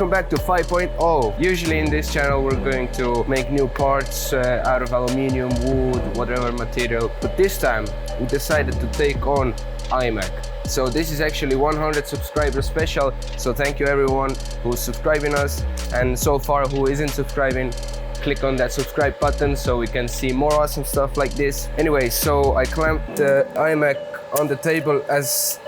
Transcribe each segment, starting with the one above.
welcome back to 5.0. Usually in this channel we're going to make new parts out of aluminium, wood, whatever material, but this time we decided to take on iMac. So this is actually 100 subscriber special, so thank you everyone who's subscribing us, and so far who isn't subscribing, click on that subscribe button so we can see more awesome stuff like this. Anyway, so I clamped the iMac on the table as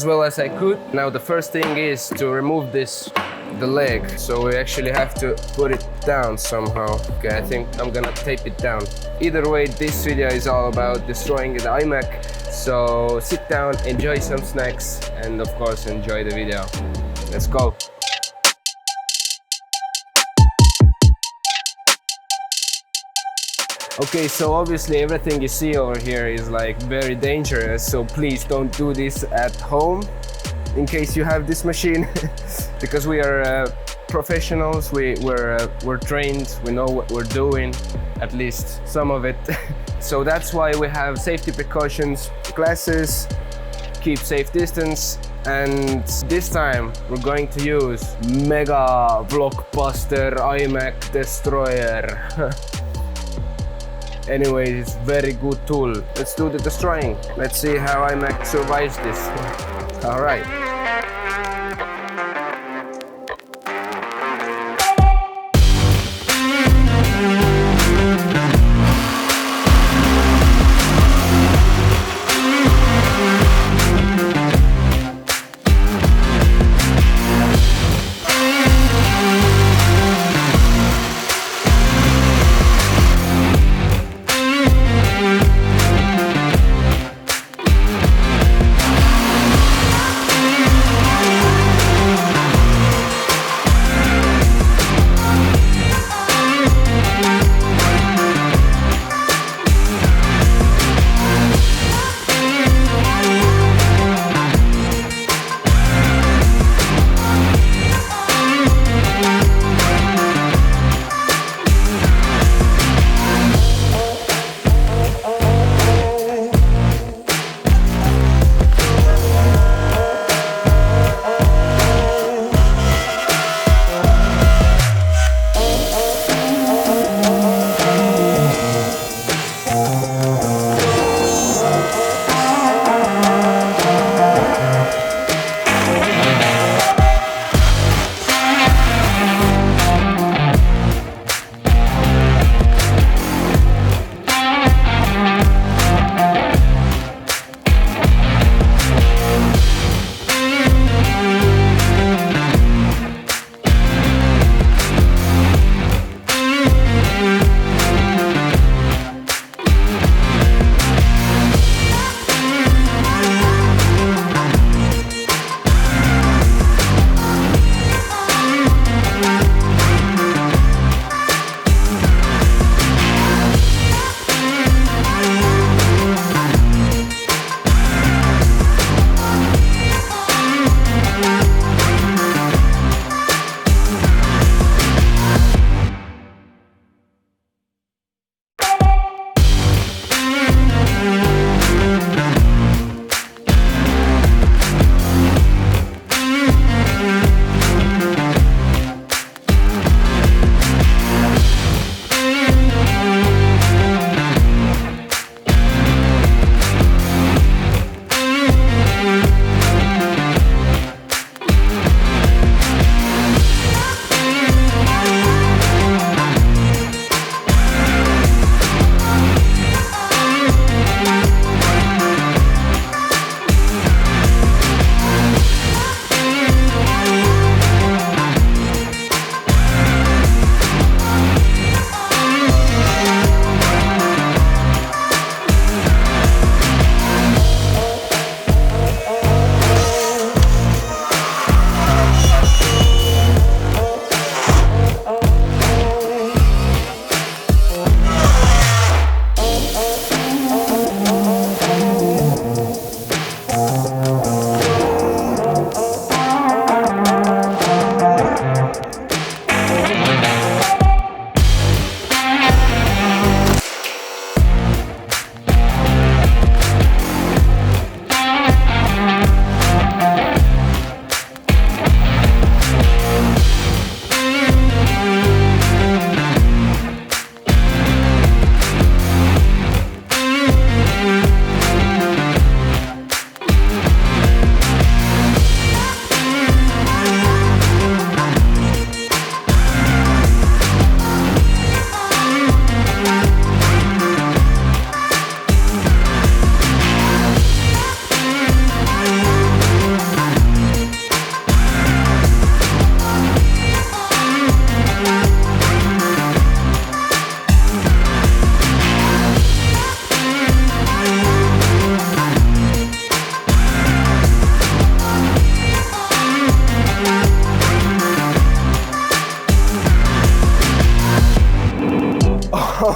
well as I could. Now the first thing is to remove the leg, so we actually have to put it down somehow. Okay, I think I'm gonna tape it down. Either way, this video is all about destroying the iMac, so sit down, enjoy some snacks, and of course enjoy the video. Let's go. Okay, so obviously everything you see over here is like very dangerous, so please don't do this at home in case you have this machine because we are professionals, we're trained, we know what we're doing, at least some of it. So that's why we have safety precautions, glasses, keep safe distance, and this time we're going to use mega blockbuster iMac destroyer. Anyway, it's very good tool. Let's do the destroying. Let's see how iMac survives this. All right.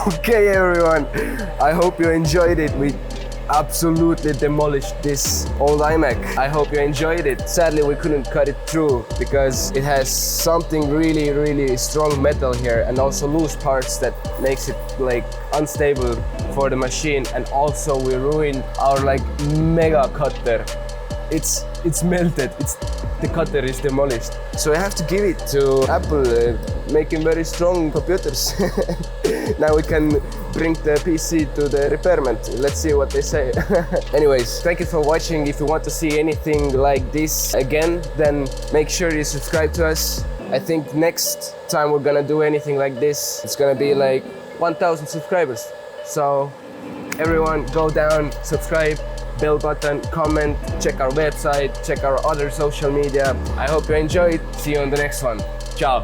Okay, everyone, I hope you enjoyed it. We absolutely demolished this old iMac. I hope you enjoyed it. Sadly, we couldn't cut it through because it has something really strong metal here, and also loose parts that makes it like unstable for the machine. And also we ruined our like mega cutter. It's melted. The cutter is demolished. So I have to give it to Apple, making very strong computers. Now we can bring the PC to the repairment. Let's see what they say. Anyways, thank you for watching. If you want to see anything like this again, then make sure you subscribe to us. I think next time we're gonna do anything like this, it's gonna be like 1,000 subscribers. So everyone go down, subscribe, bell button, comment, check our website, check our other social media. I hope you enjoyed. See you on the next one. Ciao.